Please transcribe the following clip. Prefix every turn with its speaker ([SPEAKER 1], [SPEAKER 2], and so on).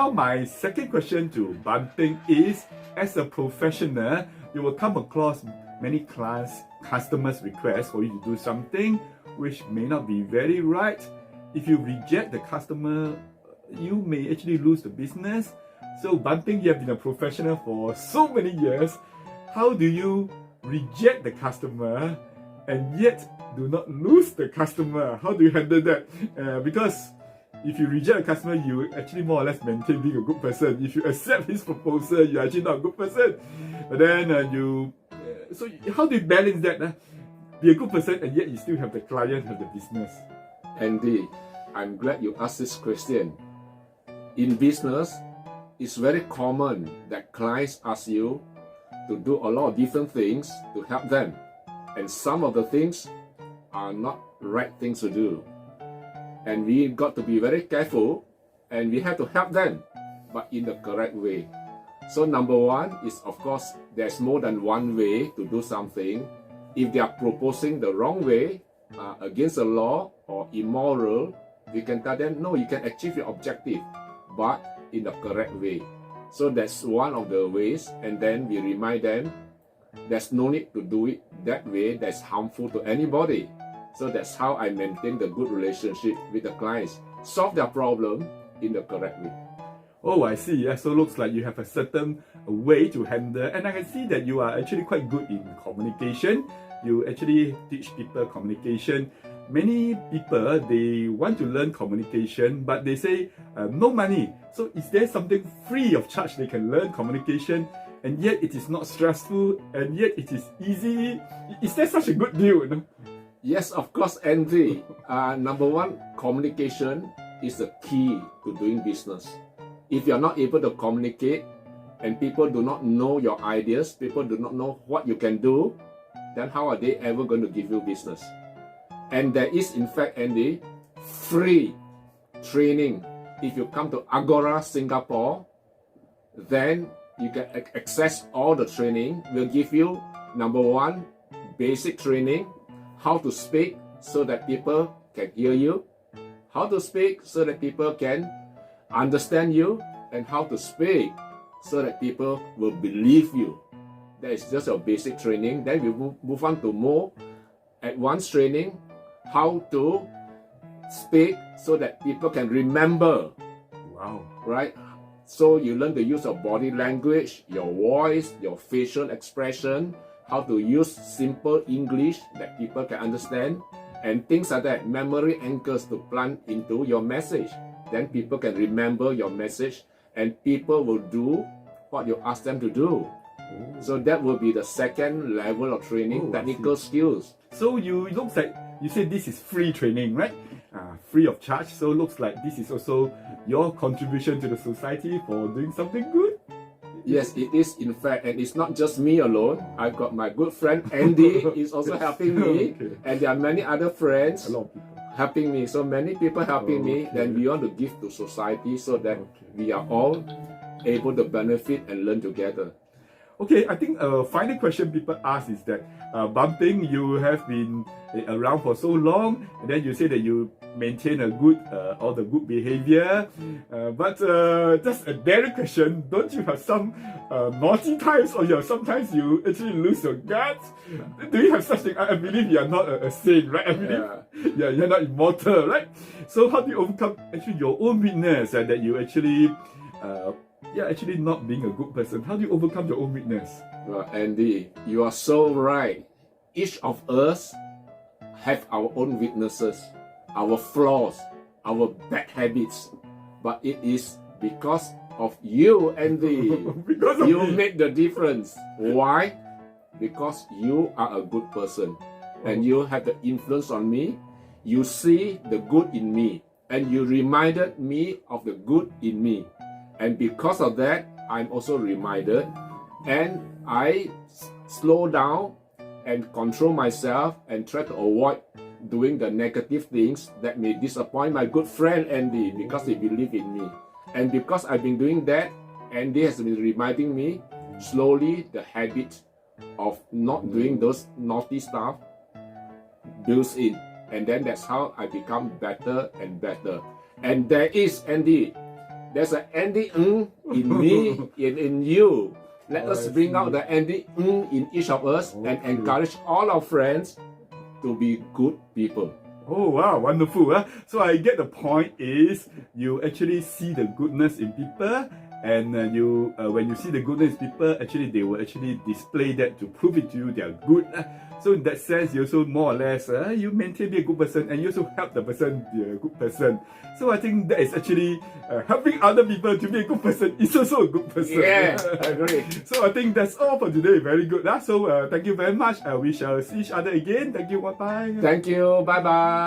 [SPEAKER 1] now my second question to Ban Peng is, as a professional, you will come across many clients, customers request for you to do something which may not be very right. If you reject the customer, you may actually lose the business. So Ban Peng, you have been a professional for so many years. How do you reject the customer and yet do not lose the customer? How do you handle that? Because if you reject a customer, you actually more or less maintain being a good person. If you accept his proposal, you're actually not a good person. But then so how do you balance that? Be a good person and yet you still have the client, have the business.
[SPEAKER 2] Andy, I'm glad you asked this question. In business, it's very common that clients ask you to do a lot of different things to help them. And some of the things are not right things to do. And we got to be very careful and we have to help them, but in the correct way. So number one is, of course, there's more than one way to do something. If they are proposing the wrong way, against the law or immoral, we can tell them, no, you can achieve your objective, but in the correct way. So that's one of the ways, and then we remind them there's no need to do it that way that's harmful to anybody. So that's how I maintain the good relationship with the clients. Solve their problem in the correct way.
[SPEAKER 1] Oh, I see. Yeah, so looks like you have a certain way to handle, and I can see that you are actually quite good in communication. You actually teach people communication. Many people, they want to learn communication, but they say no money. So is there something free of charge they can learn communication, and yet it is not stressful, and yet it is easy? Is there such a good deal? No?
[SPEAKER 2] Yes, of course, Andy. Number one, communication is the key to doing business. If you're not able to communicate and people do not know your ideas, people do not know what you can do, then how are they ever going to give you business? And there is, in fact, Andy, free training. If you come to Agora Singapore, then you can access all the training. We'll give you, number one, basic training, how to speak so that people can hear you, how to speak so that people can understand you, and how to speak so that people will believe you. That is just your basic training. Then we move on to more advanced training, how to speak so that people can remember.
[SPEAKER 1] Wow.
[SPEAKER 2] Right? So you learn the use of body language, your voice, your facial expression, how to use simple English that people can understand, and things like that. Memory anchors to plant into your message. Then people can remember your message and people will do what you ask them to do.
[SPEAKER 1] Oh.
[SPEAKER 2] So that will be the second level of training, technical skills.
[SPEAKER 1] So you looks like you said this is free training, right? Free of charge. So looks like this is also your contribution to the society for doing something good.
[SPEAKER 2] Yes, it is in fact, and it's not just me alone. I've got my good friend Andy is also helping me,
[SPEAKER 1] okay.
[SPEAKER 2] And there are many other friends
[SPEAKER 1] A lot of people
[SPEAKER 2] helping me. So many people helping me. Then we want to give to society so that we are all able to benefit and learn together.
[SPEAKER 1] Okay, I think a final question people ask is that Ban Peng, you have been around for so long, and then you say that you maintain a good, all the good behavior. But just a daring question, don't you have some naughty times, or sometimes you actually lose your guts? Do you have such thing? I believe you are not a saint, right? I believe you're not immortal, right? So how do you overcome actually your own weakness that you actually actually not being a good person? How do you overcome your own weakness?
[SPEAKER 2] Well, Andy, you are so right. Each of us have our own weaknesses, our flaws, our bad habits. But it is because of you, Andy.
[SPEAKER 1] Because of
[SPEAKER 2] you
[SPEAKER 1] me.
[SPEAKER 2] make the difference. Why? Because you are a good person. And you have the influence on me. You see the good in me. And you reminded me of the good in me. And because of that, I'm also reminded, and I slow down and control myself and try to avoid doing the negative things that may disappoint my good friend Andy, because they believe in me. And because I've been doing that, Andy has been reminding me, slowly the habit of not doing those naughty stuff builds in. And then that's how I become better and better. And there is, Andy, There's an Andy in me, in you. Let
[SPEAKER 1] Oh,
[SPEAKER 2] us
[SPEAKER 1] I
[SPEAKER 2] bring
[SPEAKER 1] see.
[SPEAKER 2] out the Andy in each of us and
[SPEAKER 1] Okay.
[SPEAKER 2] encourage all our friends to be good people.
[SPEAKER 1] Oh wow, wonderful. So I get the point is you actually see the goodness in people, and you when you see the goodness in people, actually they will actually display that to prove it to you they are good. So in that sense, you also more or less you maintain be a good person, and you also help the person be a good person. So I think that is actually helping other people to be a good person is also a good person.
[SPEAKER 2] Yeah, I agree.
[SPEAKER 1] So I think that's all for today. Very good. So thank you very much. We shall see each other again. Thank you. Bye bye.
[SPEAKER 2] Thank you. Bye bye.